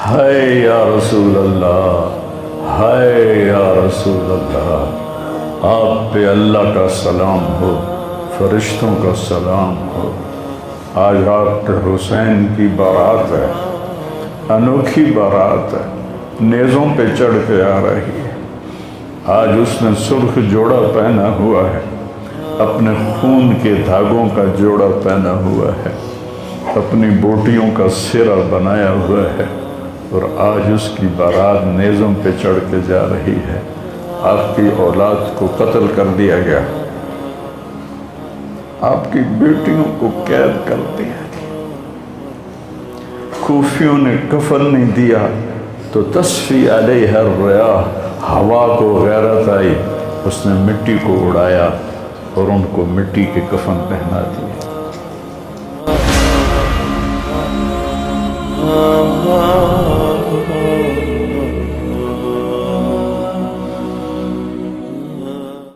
ہائے یا رسول اللہ، ہائے یا رسول اللہ، آپ پہ اللہ کا سلام ہو، فرشتوں کا سلام ہو۔ آج ڈاکٹر حسین کی بارات ہے، انوکھی بارات ہے، نیزوں پہ چڑھ کے آ رہی ہے۔ آج اس نے سرخ جوڑا پہنا ہوا ہے، اپنے خون کے دھاگوں کا جوڑا پہنا ہوا ہے، اپنی بوٹیوں کا سرہ بنایا ہوا ہے، اور آج اس کی بارات نیزوں پہ چڑھ کے جا رہی ہے۔ آپ کی اولاد کو قتل کر دیا گیا، آپ کی بیٹیوں کو قید کر دیا گیا، کوفیوں نے کفن نہیں دیا تو تصفی علیہ الریاح، ہوا کو غیرت آئی، اس نے مٹی کو اڑایا اور ان کو مٹی کے کفن پہنا دیے۔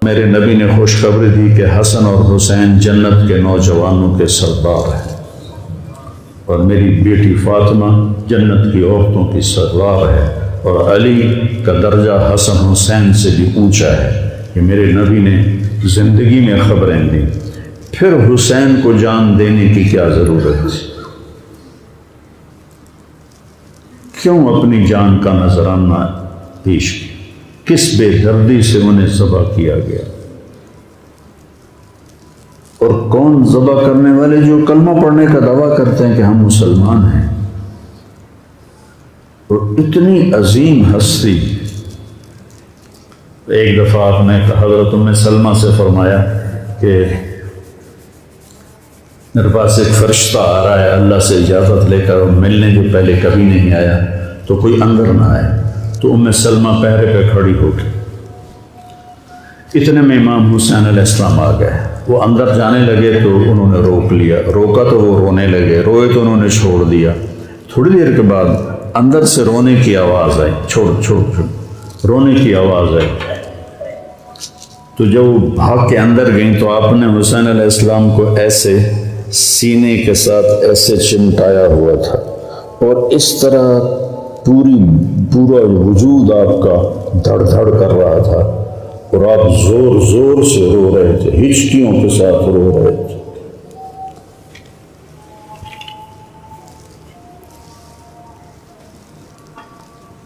میرے نبی نے خوشخبری دی کہ حسن اور حسین جنت کے نوجوانوں کے سردار ہیں، اور میری بیٹی فاطمہ جنت کی عورتوں کی سردار ہے، اور علی کا درجہ حسن حسین سے بھی اونچا ہے۔ کہ میرے نبی نے زندگی میں خبریں دیں، پھر حسین کو جان دینے کی کیا ضرورت تھی؟ کیوں اپنی جان کا نذرانہ پیش کیا؟ کس بے دردی سے انہیں ذبح کیا گیا؟ اور کون ذبح کرنے والے جو کلمہ پڑھنے کا دعویٰ کرتے ہیں کہ ہم مسلمان ہیں، اور اتنی عظیم ہستی۔ ایک دفعہ آپ نے حضرت ام سلمہ سے فرمایا کہ میرے پاس ایک فرشتہ آ رہا ہے اللہ سے اجازت لے کر، اور ملنے جو پہلے کبھی نہیں آیا، تو کوئی اندر نہ آئے۔ تو ام سلمہ پہرے پہ کھڑی ہو گئی۔ اتنے میں امام حسین علیہ السلام آ گئے، وہ اندر جانے لگے تو انہوں نے روک لیا، روکا تو وہ رونے لگے، روئے تو انہوں نے چھوڑ دیا۔ تھوڑی دیر کے بعد اندر سے رونے کی آواز آئی، چھوڑ رونے کی آواز آئی۔ تو جب وہ بھاگ کے اندر گئیں تو آپ نے حسین علیہ السلام کو ایسے سینے کے ساتھ ایسے چمٹایا ہوا تھا، اور اس طرح پورا وجود آپ کا دھڑ دھڑ کر رہا تھا، اور آپ زور زور سے رو رہے تھے، ہچکیوں کے ساتھ رو رہے تھے۔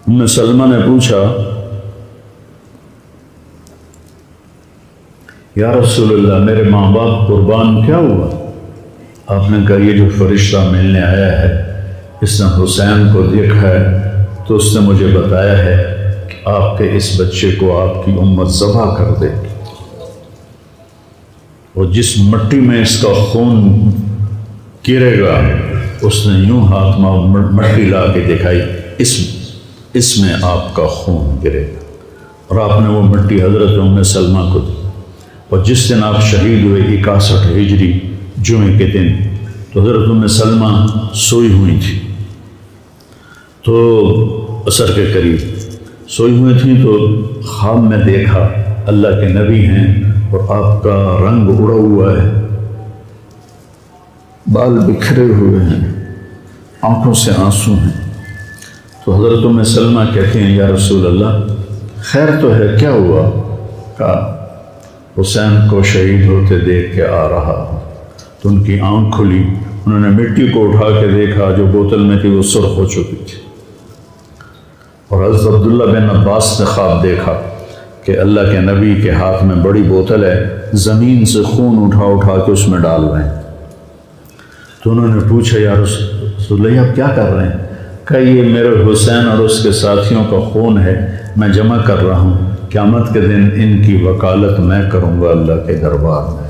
ام سلمہ نے پوچھا، یا رسول اللہ میرے ماں باپ قربان کیا ہوا؟ آپ نے کہا یہ جو فرشتہ ملنے آیا ہے اس نے حسین کو دیکھا ہے، تو اس نے مجھے بتایا ہے کہ آپ کے اس بچے کو آپ کی امت ذبح کر دے گی، اور جس مٹی میں اس کا خون گرے گا، اس نے یوں ہاتھ میں مٹی لا کے دکھائی، اس میں آپ کا خون گرے گا، اور آپ نے وہ مٹی حضرت ام سلمہ کو دی۔ اور جس دن آپ شہید ہوئے 61 ہجری جمعے کے دن، تو حضرت ام سلمہ سوئی ہوئی تھی، تو عصر کے قریب سوئی ہوئی تھیں، تو خواب میں دیکھا اللہ کے نبی ہیں اور آپ کا رنگ اڑا ہوا ہے، بال بکھرے ہوئے ہیں، آنکھوں سے آنسو ہیں۔ تو حضرت ام سلمہ کہتے ہیں یا رسول اللہ خیر تو ہے، کیا ہوا؟ کہا حسین کو شہید ہوتے دیکھ کے آ رہا ہوں۔ تو ان کی آنکھ کھلی، انہوں نے مٹی کو اٹھا کے دیکھا، جو بوتل میں تھی وہ سرخ ہو چکی تھی، اور حضرت عبداللہ بن عباس نے خواب دیکھا کہ اللہ کے نبی کے ہاتھ میں بڑی بوتل ہے، زمین سے خون اٹھا کے اس میں ڈال رہے ہیں۔ تو انہوں نے پوچھا یا رسول اللہ آپ کیا کر رہے ہیں؟ کہ یہ میرے حسین اور اس کے ساتھیوں کا خون ہے، میں جمع کر رہا ہوں، قیامت کے دن ان کی وکالت میں کروں گا اللہ کے دربار میں،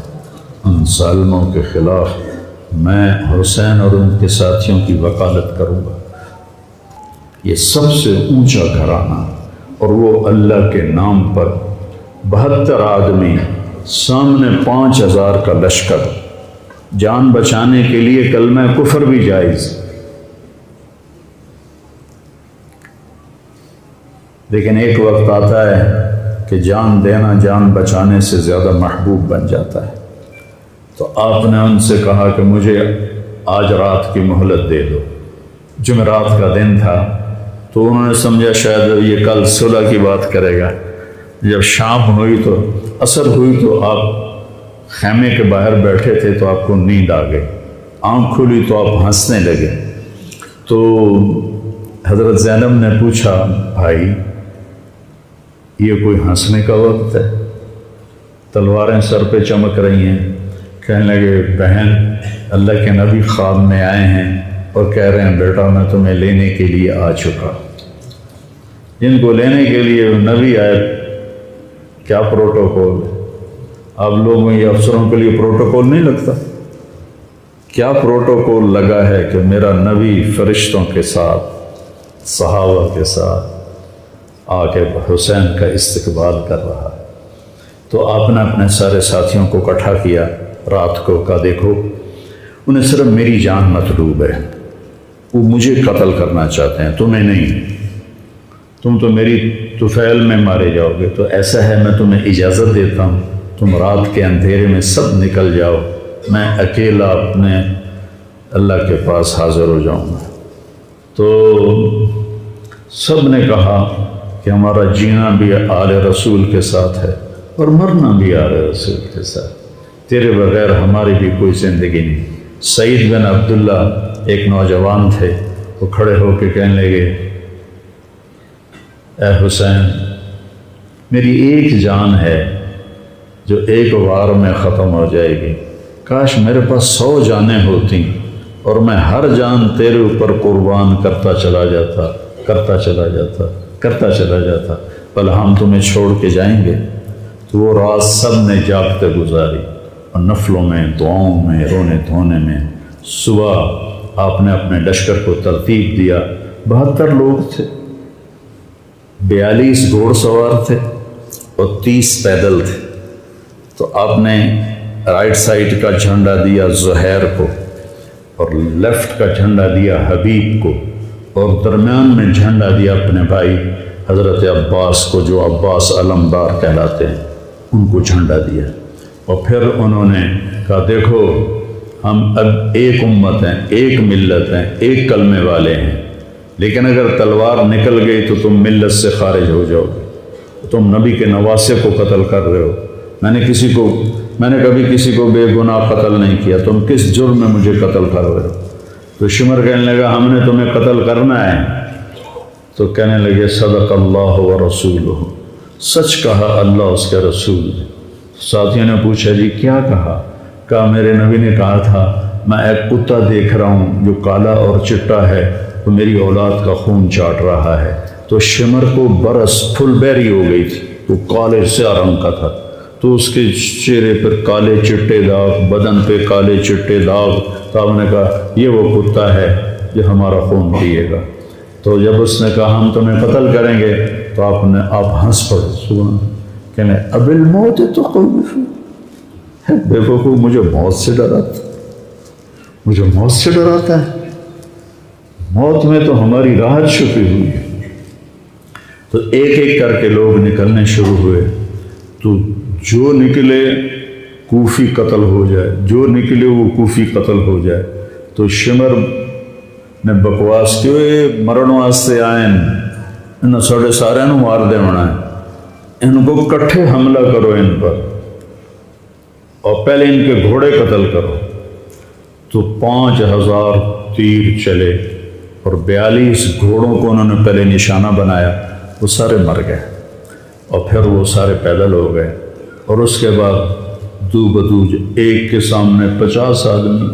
ان ظالموں کے خلاف میں حسین اور ان کے ساتھیوں کی وکالت کروں گا۔ یہ سب سے اونچا گھرانہ، اور وہ اللہ کے نام پر 72 آدمی، سامنے 5000 کا لشکر، جان بچانے کے لیے کلمہ کفر بھی جائز، لیکن ایک وقت آتا ہے کہ جان دینا جان بچانے سے زیادہ محبوب بن جاتا ہے۔ تو آپ نے ان سے کہا کہ مجھے آج رات کی مہلت دے دو۔ جمعرات کا دن تھا، تو انہوں نے سمجھا شاید یہ کل صلح کی بات کرے گا۔ جب شام ہوئی تو عصر ہوئی تو آپ خیمے کے باہر بیٹھے تھے تو آپ کو نیند آ گئی، آنکھ کھلی تو آپ ہنسنے لگے۔ تو حضرت زینب نے پوچھا بھائی یہ کوئی ہنسنے کا وقت ہے؟ تلواریں سر پہ چمک رہی ہیں۔ کہنے لگے بہن اللہ کے نبی خواب میں آئے ہیں اور کہہ رہے ہیں بیٹا میں تمہیں لینے کے لیے آ چکا۔ جن کو لینے کے لیے نبی آئے کیا پروٹوکول؟ آپ لوگوں یہ افسروں کے لیے پروٹوکول نہیں لگتا؟ کیا پروٹوکول لگا ہے کہ میرا نبی فرشتوں کے ساتھ صحابہ کے ساتھ آ کے حسین کا استقبال کر رہا ہے۔ تو آپ نے اپنے سارے ساتھیوں کو اکٹھا کیا رات کو، کہا دیکھو انہیں صرف میری جان مطلوب ہے، وہ مجھے قتل کرنا چاہتے ہیں تمہیں نہیں، تم تو میری طفیل میں مارے جاؤ گے، تو ایسا ہے میں تمہیں اجازت دیتا ہوں تم رات کے اندھیرے میں سب نکل جاؤ، میں اکیلا اپنے اللہ کے پاس حاضر ہو جاؤں گا۔ تو سب نے کہا کہ ہمارا جینا بھی آل رسول کے ساتھ ہے اور مرنا بھی آل رسول کے ساتھ، تیرے بغیر ہماری بھی کوئی زندگی نہیں۔ سعید بن عبداللہ ایک نوجوان تھے، وہ کھڑے ہو کے کہنے لگے اے حسین میری ایک جان ہے جو ایک وار میں ختم ہو جائے گی، کاش میرے پاس 100 جانیں ہوتی اور میں ہر جان تیرے اوپر قربان کرتا چلا جاتا، بل ہم تمہیں چھوڑ کے جائیں گے۔ تو وہ رات سب نے جاگتے گزاری اور نفلوں میں، دعاؤں میں، رونے دھونے میں۔ صبح آپ نے اپنے لشکر کو ترتیب دیا، 72 لوگ تھے، 42 گھوڑ سوار تھے اور 30 پیدل تھے۔ تو آپ نے رائٹ سائڈ کا جھنڈا دیا زہیر کو اور لیفٹ کا جھنڈا دیا حبیب کو اور درمیان میں جھنڈا دیا اپنے بھائی حضرت عباس کو، جو عباس علمدار کہلاتے ہیں، ان کو جھنڈا دیا۔ اور پھر انہوں نے کہا دیکھو ہم اب ایک امت ہیں، ایک ملت ہیں، ایک کلمے والے ہیں، لیکن اگر تلوار نکل گئی تو تم ملت سے خارج ہو جاؤ گے، تم نبی کے نواسے کو قتل کر رہے ہو، میں نے کبھی کسی کو بے گناہ قتل نہیں کیا، تم کس جرم میں مجھے قتل کر رہے ہو؟ تو شمر کہنے لگا ہم نے تمہیں قتل کرنا ہے۔ تو کہنے لگے صدق اللہ و رسولہ، سچ کہا اللہ اس کے رسول نے۔ ساتھیوں نے پوچھا جی کیا کہا میرے نبی نے کہا تھا میں ایک کتا دیکھ رہا ہوں جو کالا اور چٹا ہے، تو میری اولاد کا خون چاٹ رہا ہے۔ تو شمر کو برس پھل بیری ہو گئی تھی، وہ کالے سیاہ رنگ کا تھا، تو اس کے چہرے پر کالے چٹے داغ، بدن پہ کالے چٹے داغ۔ تو آپ نے کہا یہ وہ کتا ہے جو ہمارا خون پیے گا۔ تو جب اس نے کہا ہم تمہیں قتل کریں گے تو آپ ہنس پڑے، سبحان، کہنے اب الموت تو بے وقوف مجھے موت سے ڈراتا ہے، موت میں تو ہماری راحت چھپی ہوئی ہے۔ تو ایک ایک کر کے لوگ نکلنے شروع ہوئے، تو جو نکلے کوفی قتل ہو جائے، جو نکلے وہ کوفی قتل ہو جائے۔ تو شمر نے بکواس کی مرن واسطے آئے ان ساڑے سارے مار دے ہونا ہے، ان کو کٹھے حملہ کرو ان پر اور پہلے ان کے گھوڑے قتل کرو۔ تو 5000 تیر چلے اور 42 گھوڑوں کو انہوں نے پہلے نشانہ بنایا، وہ سارے مر گئے اور پھر وہ سارے پیدل ہو گئے۔ اور اس کے بعد دو بدو ایک کے سامنے 50 آدمی،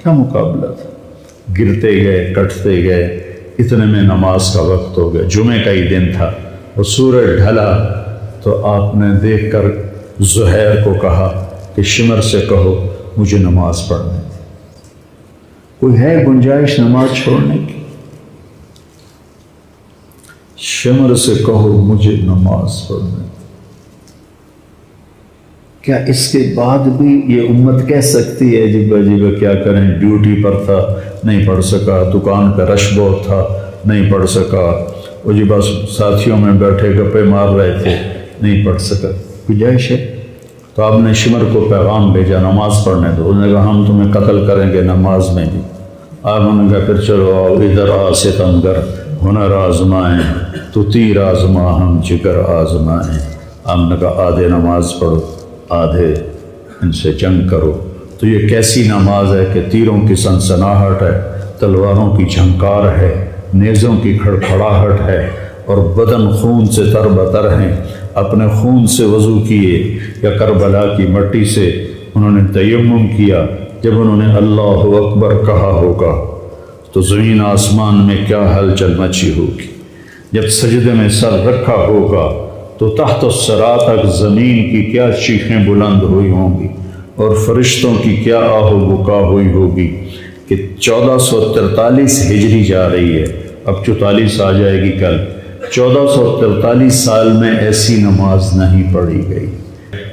کیا مقابلہ تھا، گرتے گئے کٹتے گئے، اتنے میں نماز کا وقت ہو گیا، جمعے کا ہی دن تھا اور سورج ڈھلا۔ تو آپ نے دیکھ کر زہیر کو کہا کہ شمر سے کہو مجھے نماز پڑھنے دی، کوئی ہے گنجائش نماز چھوڑنے کی؟ شمر سے کہو مجھے نماز پڑھنے دی۔ کیا اس کے بعد بھی یہ امت کہہ سکتی ہے جی بجیبہ کیا کریں، ڈیوٹی پر تھا نہیں پڑھ سکا، دکان پہ رش بہت تھا نہیں پڑھ سکا، وہ جی بس ساتھیوں میں بیٹھے گپے مار رہے تھے نہیں پڑھ سکا، گنجائش ہے؟ تو آپ نے شمر کو پیغام بھیجا نماز پڑھنے دو، انہوں نے کہا ہم تمہیں قتل کریں گے نماز میں بھی۔ آپ نے کہا پھر چلو آؤ ادھر آ ستمگر، ہنر آزمائیں تو تیر آزما ہم جگر آزمائیں۔ ہم نے کہا آدھے نماز پڑھو، آدھے ان سے جنگ کرو۔ تو یہ کیسی نماز ہے کہ تیروں کی سنسناہٹ ہے، تلواروں کی جھنکار ہے، نیزوں کی کھڑکھڑاہٹ ہے، اور بدن خون سے تر بتر ہیں۔ اپنے خون سے وضو کیے یا کربلا کی مٹی سے انہوں نے تیمم کیا۔ جب انہوں نے اللہ اکبر کہا ہوگا تو زمین آسمان میں کیا ہلچل مچی ہوگی۔ جب سجدے میں سر رکھا ہوگا تو تحت الثری تک زمین کی کیا چیخیں بلند ہوئی ہوں گی، اور فرشتوں کی کیا آہ و بکا ہوئی ہوگی کہ 1443 ہجری جا رہی ہے، اب 44 آ جائے گی کل۔ 1443 سال میں ایسی نماز نہیں پڑھی گئی۔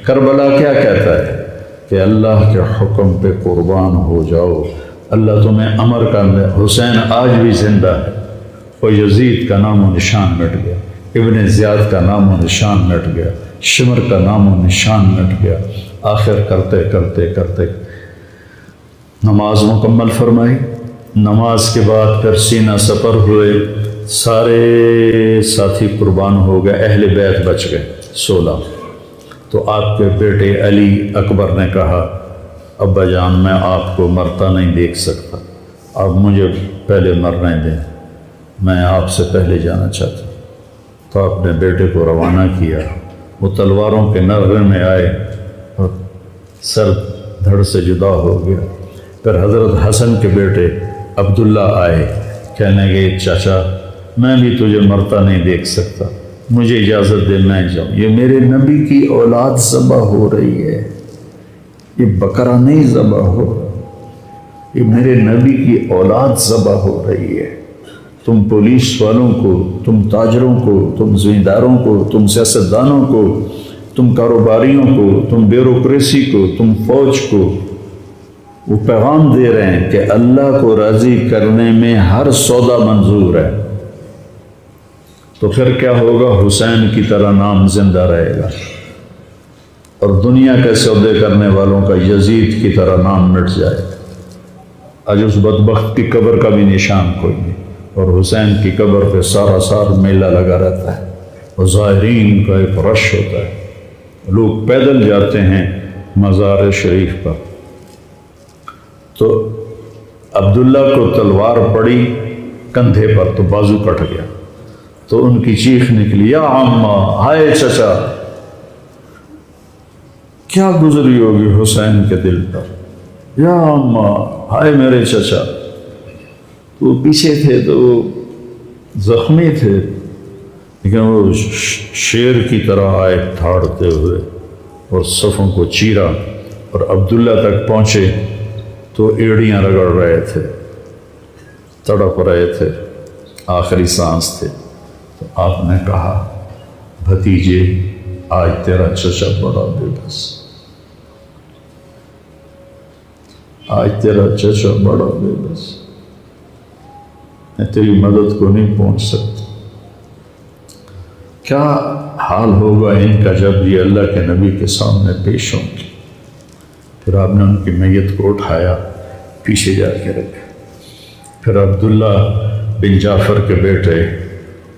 کربلا کیا کہتا ہے کہ اللہ کے حکم پہ قربان ہو جاؤ، اللہ تمہیں امر کر دے۔ حسین آج بھی زندہ ہے، اور یزید کا نام و نشان مٹ گیا، ابن زیاد کا نام و نشان مٹ گیا، شمر کا نام و نشان مٹ گیا۔ آخر کرتے کرتے کرتے نماز مکمل فرمائی۔ نماز کے بعد پھر سینہ سپر ہوئے، سارے ساتھی قربان ہو گئے، اہل بیت بچ گئے 16۔ تو آپ کے بیٹے علی اکبر نے کہا ابا جان میں آپ کو مرتا نہیں دیکھ سکتا، آپ مجھے پہلے مرنے دیں، میں آپ سے پہلے جانا چاہتا ہوں۔ تو آپ نے بیٹے کو روانہ کیا، وہ تلواروں کے نغمے میں آئے اور سر دھڑ سے جدا ہو گیا۔ پھر حضرت حسن کے بیٹے عبداللہ آئے، کہنے لگے چاچا میں بھی تجھے مرتا نہیں دیکھ سکتا، مجھے اجازت دے میں جاؤں، یہ میرے نبی کی اولاد ذبح ہو رہی ہے، یہ بکرا نہیں ذبح ہو رہا، یہ میرے نبی کی اولاد ذبح ہو رہی ہے۔ تم پولیس والوں کو، تم تاجروں کو، تم زمینداروں کو، تم سیاستدانوں کو، تم کاروباریوں کو، تم بیوروکریسی کو، تم فوج کو وہ پیغام دے رہے ہیں کہ اللہ کو راضی کرنے میں ہر سودا منظور ہے۔ تو پھر کیا ہوگا؟ حسین کی طرح نام زندہ رہے گا، اور دنیا کے سودے کرنے والوں کا یزید کی طرح نام مٹ جائے گا۔ آج اس بدبخت کی قبر کا بھی نشان کوئی نہیں، اور حسین کی قبر پہ سارا سال میلہ لگا رہتا ہے، اور زائرین کا ایک رش ہوتا ہے، لوگ پیدل جاتے ہیں مزار شریف پر۔ تو عبداللہ کو تلوار پڑی کندھے پر تو بازو کٹ گیا، تو ان کی چیخ نکلی یا عمہ، ہائے چچا، کیا گزری ہوگی حسین کے دل پر، یا عمہ، ہائے میرے چچا۔ وہ پیچھے تھے تو وہ زخمی تھے، لیکن وہ شیر کی طرح آئے دھاڑتے ہوئے اور صفوں کو چیرا، اور عبداللہ تک پہنچے تو ایڑیاں رگڑ رہے تھے، تڑپ رہے تھے، آخری سانس تھے۔ تو آپ نے کہا بھتیجے آج تیرا چچا بڑا بے بس، آج تیرا چچا بڑا بے بس، میں تیری مدد کو نہیں پہنچ سکتا۔ کیا حال ہوگا ان کا جب یہ اللہ کے نبی کے سامنے پیش ہوں گے۔ پھر آپ نے ان کی میت کو اٹھایا، پیچھے جا کے رکھا۔ پھر عبداللہ بن جعفر کے بیٹے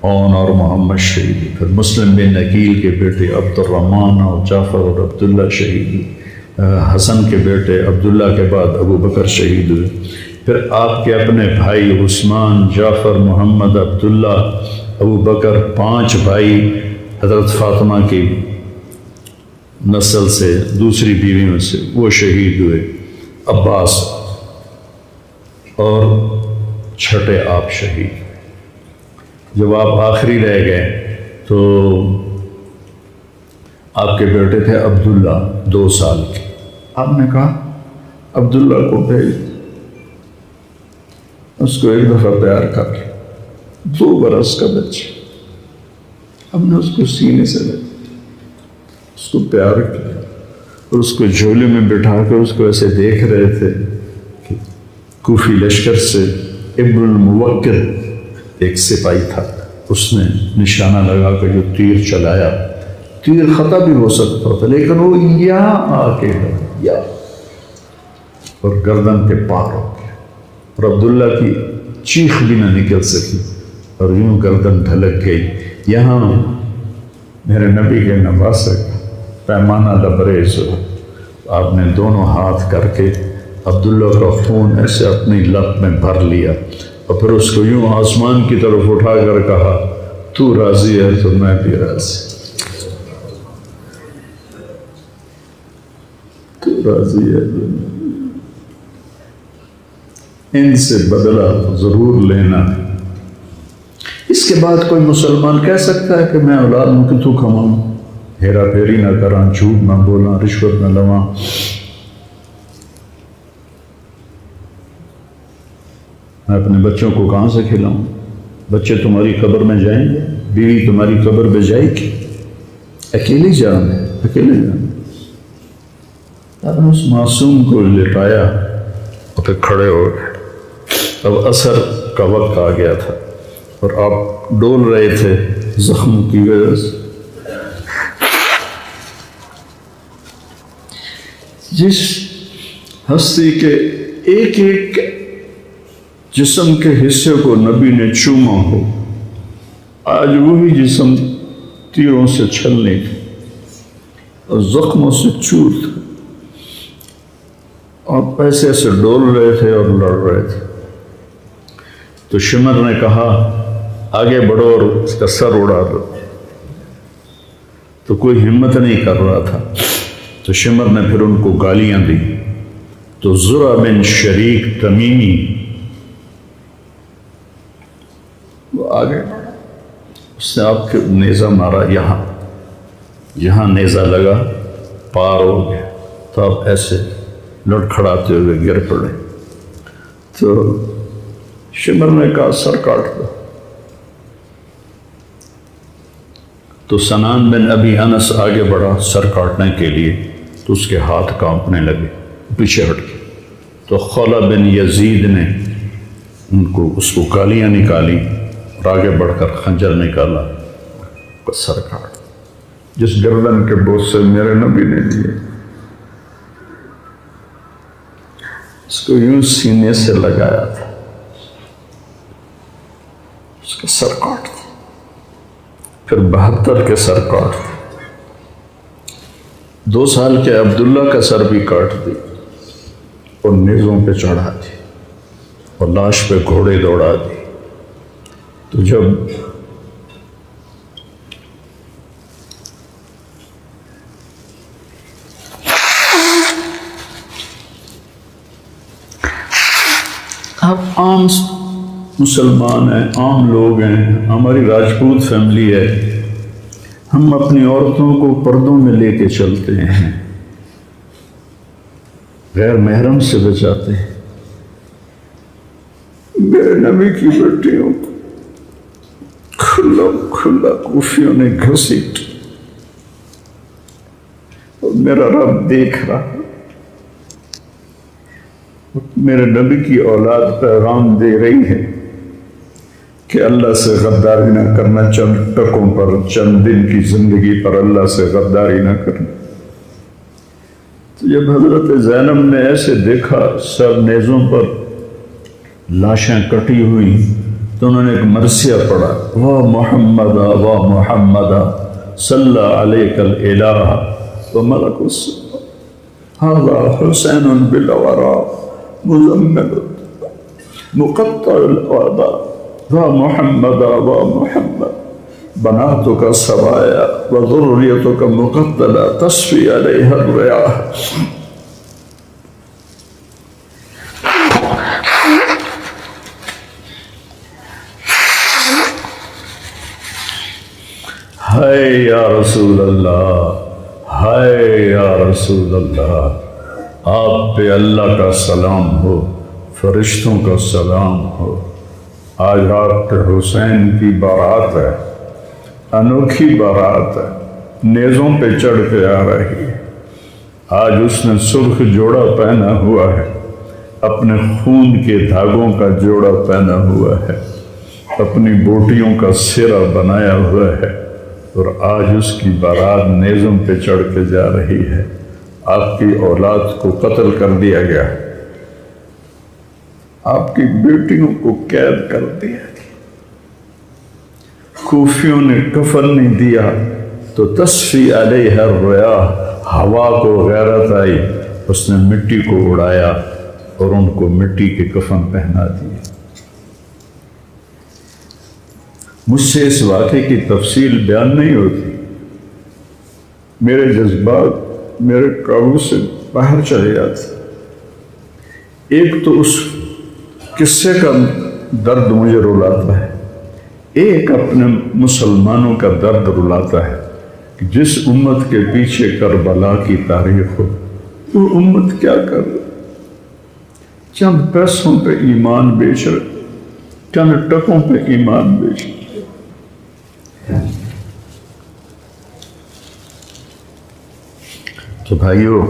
اون اور محمد شہید، پھر مسلم بن عقیل کے بیٹے عبد الرحمن اور جعفر اور عبداللہ شہید، حسن کے بیٹے عبداللہ کے بعد ابو بکر شہید ہوئے۔ پھر آپ کے اپنے بھائی عثمان، جعفر، محمد، عبداللہ، ابو بکر، 5 بھائی حضرت فاطمہ کی نسل سے، دوسری بیویوں سے، وہ شہید ہوئے، عباس، اور چھٹے آپ شہید۔ جب آپ آخری رہ گئے تو آپ کے بیٹے تھے عبداللہ 2 سال کے، آپ نے کہا عبداللہ کو بھیج، اس کو ایک دفعہ پیار کر لیا، 2 برس کا بچہ، ہم نے اس کو سینے سے لے اس کو پیار کیا، اور اس کو جھولے میں بٹھا کر اس کو ایسے دیکھ رہے تھے کہ کوفی لشکر سے ابن الموکر ایک سپاہی تھا، اس نے نشانہ لگا کر جو تیر چلایا، تیر خطا بھی ہو سکتا تھا، لیکن وہ یہاں آ کے یا اور گردن کے پار ہو گیا، اور عبداللہ کی چیخ بھی نہ نکل سکی، اور یوں گردن ڈھلک گئی. یہاں میرے نبی کے نواسے پیمانہ لبریز ہو. آپ نے دونوں ہاتھ کر کے عبداللہ کا خون ایسے اپنی لب میں بھر لیا اور پھر اس کو یوں آسمان کی طرف اٹھا کر کہا تو راضی ہے تو میں بھی راضی. تو راضی ہے ان سے بدلہ ضرور لینا ہے. اس کے بعد کوئی مسلمان کہہ سکتا ہے کہ میں اولاد ہوں کہ تو کماؤں؟ ہیرا پھیری نہ کراں، جھوٹ نہ بولاں، رشوت نہ لواں. میں اپنے بچوں کو کہاں سے کھلاؤں؟ بچے تمہاری قبر میں جائیں گے، بیوی تمہاری قبر پہ جائے گی، اکیلی جانا ہے، اکیلے جانا. آپ نے اس معصوم کو لٹایا اور پھر کھڑے ہو گئے. اب عصر کا وقت آ گیا تھا اور آپ ڈول رہے تھے زخم کی وجہ سے. جس ہستی کے ایک ایک جسم کے حصے کو نبی نے چوما ہو، آج وہی جسم تیروں سے چھلنے کی اور زخموں سے چور تھا. آپ ایسے ایسے ڈول رہے تھے اور لڑ رہے تھے. تو شمر نے کہا آگے بڑھو اور اس کا سر اڑا دو. تو کوئی ہمت نہیں کر رہا تھا. تو شمر نے پھر ان کو گالیاں دی. تو زرع بن شریک تمیمی وہ آگے بڑھا، اس نے آپ کے نیزہ مارا، یہاں نیزہ لگا، پار ہو گیا. تو آپ ایسے لڑکھڑاتے ہوئے گر پڑے. تو شمر نے کہا سر کاٹ دو. تو سنان بن ابی انس آگے بڑھا سر کاٹنے کے لیے. تو اس کے ہاتھ کانپنے لگے، پیچھے ہٹ گئے. تو خولہ بن یزید نے اس کو گالیاں نکالی اور آگے بڑھ کر خنجر نکالا، سر کاٹ. جس گردن کے بوسے میرے نبی نے دیے، اس کو یوں سینے سے لگایا تھا، اس کا سر کاٹ دیا. پھر 72 کے سر کاٹ دیا. 2 سال کے عبداللہ کا سر بھی کاٹ دی اور نیزوں پہ چڑھا دی اور لاش پہ گھوڑے دوڑا دی. تو جب آپ عام مسلمان ہیں، عام لوگ ہیں، ہماری راجپوت فیملی ہے، ہم اپنی عورتوں کو پردوں میں لے کے چلتے ہیں، غیر محرم سے بچاتے ہیں. میرے نبی کی بیٹیوں کو کھلا کوفیوں نے گھسیٹ اور میرا رب دیکھ رہا. میرے نبی کی اولاد پیغام دے رہی ہے کہ اللہ سے غداری نہ کرنا، چند ٹکوں پر، چند دن کی زندگی پر اللہ سے غداری نہ کرنا. تو جب حضرت زینب نے ایسے دیکھا سب نیزوں پر لاشیں کٹی ہوئی، تو انہوں نے ایک مرثیہ پڑھا، واہ محمد واہ محمد صلی علیک الالہ وملک السماء ھذا حسین بالورا مزمل مقطع الاعضاء واہ محمد واہ محمد بناتک سوایا وذریتک مقتلہ تصفی علیہ الریاح. ہائے یا رسول اللہ، ہائے یا رسول اللہ، آپ پہ اللہ کا سلام ہو، فرشتوں کا سلام ہو. آج رات حسین کی بارات ہے، انوکھی بارات ہے، نیزوں پہ چڑھ کے آ رہی ہے. آج اس نے سرخ جوڑا پہنا ہوا ہے، اپنے خون کے دھاگوں کا جوڑا پہنا ہوا ہے، اپنی بوٹیوں کا سرا بنایا ہوا ہے، اور آج اس کی بارات نیزوں پہ چڑھ کے جا رہی ہے. آپ کی اولاد کو قتل کر دیا گیا، آپ کی بیٹیوں کو قید کر دیا گیا. کوفیوں نے کفن نہیں دیا تو تصفی علیہ الریاح، ہوا کو غیرت آئی، اس نے مٹی کو اڑایا اور ان کو مٹی کے کفن پہنا دیے۔ مجھ سے اس واقعے کی تفصیل بیان نہیں ہوتی، میرے جذبات میرے قابو سے باہر چلے جاتے۔ ایک تو اس قصے کا درد مجھے رلاتا ہے، ایک اپنے مسلمانوں کا درد رلاتا ہے کہ جس امت کے پیچھے کربلا کی تاریخ ہو، وہ امت کیا کر رہی؟ چند پیسوں پہ ایمان بیچ رہے، چند ٹکوں پہ ایمان بیچ رہے۔ تو بھائیو،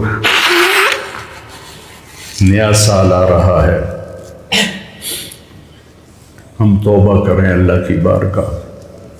نیا سال آ رہا ہے، ہم توبہ کریں اللہ کی بارگاہ۔